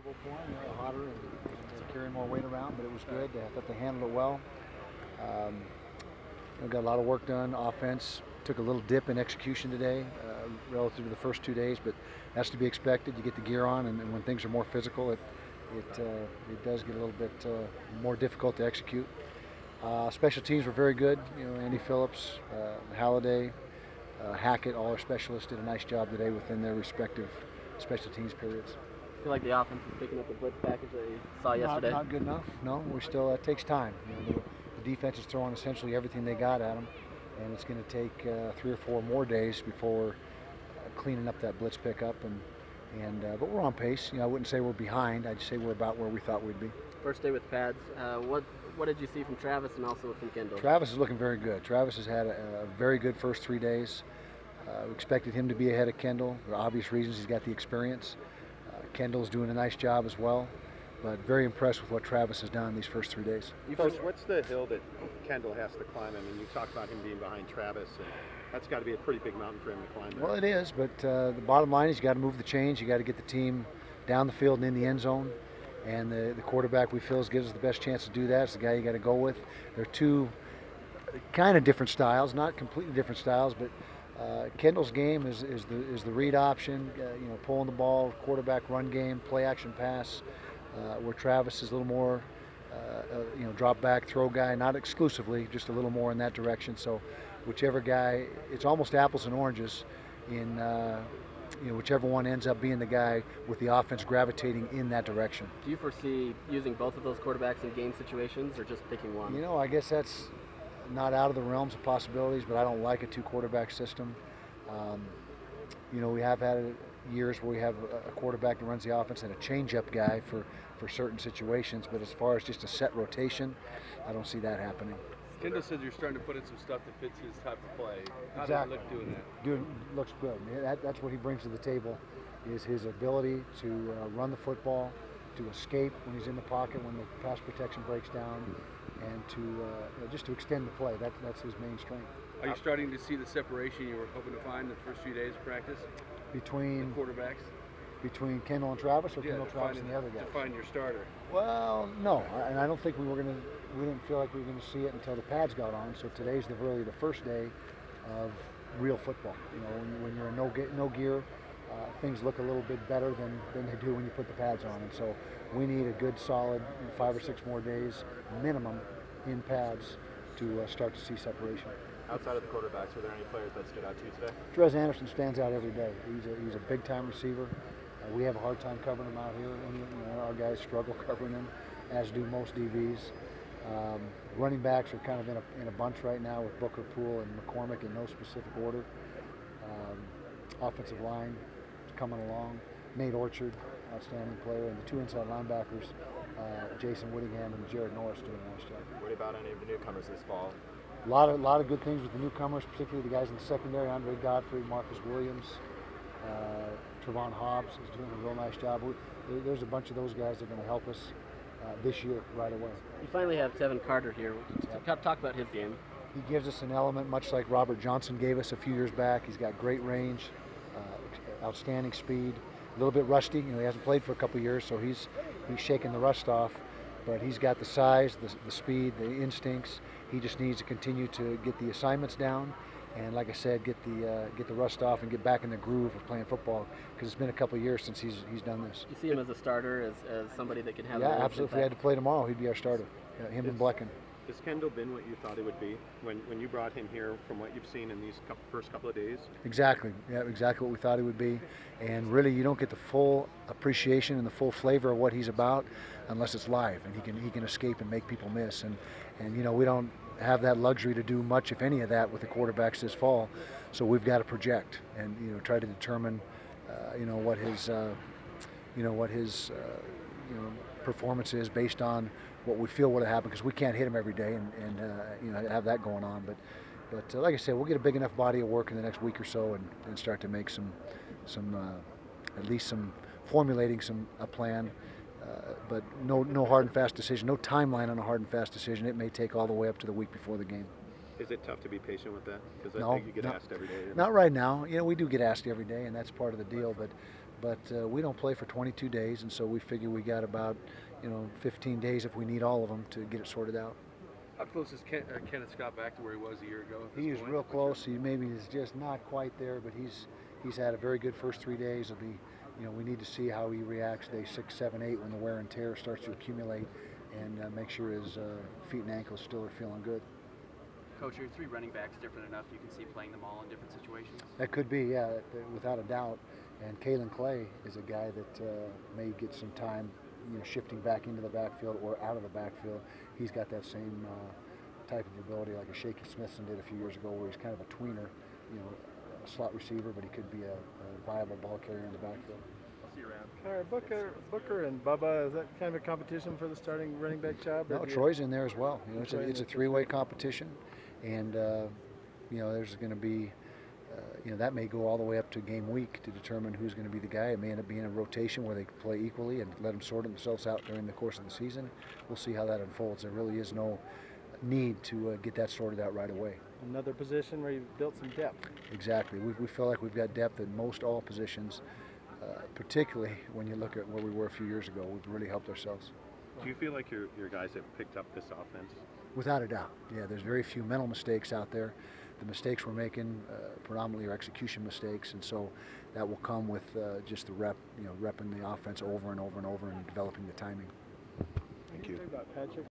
comfortable for them, hotter and carrying more weight around, but it was good. I thought they handled it well. Got a lot of work done. Offense took a little dip in execution today relative to the first 2 days, but that's to be expected. You get the gear on, and when things are more physical, it does get a little bit more difficult to execute. Special teams were very good. Andy Phillips, Halliday, Hackett, all our specialists did a nice job today within their respective special teams periods. I feel like the offense is picking up the blitz package that you saw yesterday. Not good enough. No, we're still. It takes time. The defense is throwing essentially everything they got at them, and it's going to take 3 or 4 more days before cleaning up that blitz pickup. But we're on pace. I wouldn't say we're behind. I'd say we're about where we thought we'd be. First day with pads. What did you see from Travis and also from Kendall? Travis is looking very good. Travis has had a very good first 3 days. We expected him to be ahead of Kendall for obvious reasons. He's got the experience. Kendall's doing a nice job as well, but very impressed with what Travis has done these first 3 days. Coach, what's the hill that Kendall has to climb? I mean, you talked about him being behind Travis, and that's got to be a pretty big mountain for him to climb there. Well, it is, but the bottom line is you got to move the chains. You got to get the team down the field and in the end zone, and the quarterback we feel gives us the best chance to do that. It's the guy you got to go with. They're two kind of different styles, not completely different styles, but Kendall's game is the read option, pulling the ball, quarterback run game, play action pass, where Travis is a little more, drop back, throw guy, not exclusively, just a little more in that direction. So whichever guy, it's almost apples and oranges in, whichever one ends up being the guy with the offense gravitating in that direction. Do you foresee using both of those quarterbacks in game situations or just picking one? I guess that's not out of the realms of possibilities, but I don't like a 2-quarterback system. We have had years where we have a quarterback that runs the offense and a change-up guy for certain situations, but as far as just a set rotation, I don't see that happening. Kendall said you're starting to put in some stuff that fits his type of play. How Exactly. does it look doing that? Looks good. That's what he brings to the table, is his ability to run the football, to escape when he's in the pocket, when the pass protection breaks down, and to just to extend the play. That's his main strength. Are you starting to see the separation you were hoping to find the first few days of practice? Between the quarterbacks? Between Kendall and Travis, or Kendall, Travis, and the other guys? To find your starter. Well, no, and I don't think we didn't feel like we were going to see it until the pads got on. So today's really the first day of real football. When you're in no gear, things look a little bit better than they do when you put the pads on. And so we need a good solid 5 or 6 more days minimum in pads to start to see separation. Outside of the quarterbacks, were there any players that stood out to you today? Drez Anderson stands out every day. He's a big-time receiver. We have a hard time covering him out here. Our guys struggle covering him, as do most DBs. Running backs are kind of in a bunch right now with Booker, Poole, and McCormick in no specific order. Offensive line is coming along. Nate Orchard, outstanding player, and the 2 inside linebackers, Jason Whittingham and Jared Norris, doing a nice job. What about any of the newcomers this fall? A lot of good things with the newcomers, particularly the guys in the secondary. Andre Godfrey, Marcus Williams, Trevon Hobbs is doing a real nice job. There's a bunch of those guys that are going to help us this year right away. You finally have Tevin Carter here. Talk about his game. He gives us an element much like Robert Johnson gave us a few years back. He's got great range, outstanding speed, a little bit rusty. He hasn't played for a couple of years, so he's shaking the rust off. But he's got the size, the speed, the instincts. He just needs to continue to get the assignments down, and like I said, get the rust off and get back in the groove of playing football, because it's been a couple of years since he's done this. You see him as a starter, as somebody that can have. Yeah, absolutely. If we had to play tomorrow, he'd be our starter. Him and Blecken. Has Kendall been what you thought he would be when you brought him here, from what you've seen in these first couple of days? Exactly. Yeah, exactly what we thought he would be. And really, you don't get the full appreciation and the full flavor of what he's about unless it's live, and he can escape and make people miss. And we don't have that luxury to do much, if any, of that with the quarterbacks this fall. So we've got to project and try to determine what his performance is based on what we feel would have happened, because we can't hit him every day and have that going on. But like I said, we'll get a big enough body of work in the next week or so and start to make at least some formulating a plan. But no hard and fast decision, no timeline on a hard and fast decision. It may take all the way up to the week before the game. Is it tough to be patient with that? Because I No, think you get asked every day. Not right now. We do get asked every day, and that's part of the deal. But but we don't play for 22 days, and so we figure we got about 15 days if we need all of them to get it sorted out. How close is Kenneth Scott back to where he was a year ago? He is real close. He maybe is just not quite there, but he's had a very good first 3 days. It'll be, we need to see how he reacts day 6, 7, 8 when the wear and tear starts to accumulate, and make sure his feet and ankles still are feeling good. Coach, are your 3 running backs different enough you can see playing them all in different situations? That could be, yeah, without a doubt. And Kalen Clay is a guy that may get some time, shifting back into the backfield or out of the backfield. He's got that same type of ability like a Shaky Smithson did a few years ago, where he's kind of a tweener, a slot receiver, but he could be a viable ball carrier in the backfield. I'll see you around. Booker and Bubba, is that kind of a competition for the starting running back job? No, Troy's in there as well. It's a three-way competition, and there's going to be, that may go all the way up to game week to determine who's going to be the guy. It may end up being a rotation where they play equally and let them sort themselves out during the course of the season. We'll see how that unfolds. There really is no need to get that sorted out right away. Another position where you've built some depth. Exactly. We feel like we've got depth in most all positions, particularly when you look at where we were a few years ago. We've really helped ourselves. Do you feel like your guys have picked up this offense? Without a doubt. Yeah, there's very few mental mistakes out there. The mistakes we're making predominantly are execution mistakes, and so that will come with just the repping the offense over and over and over and developing the timing. Thank you. Patrick.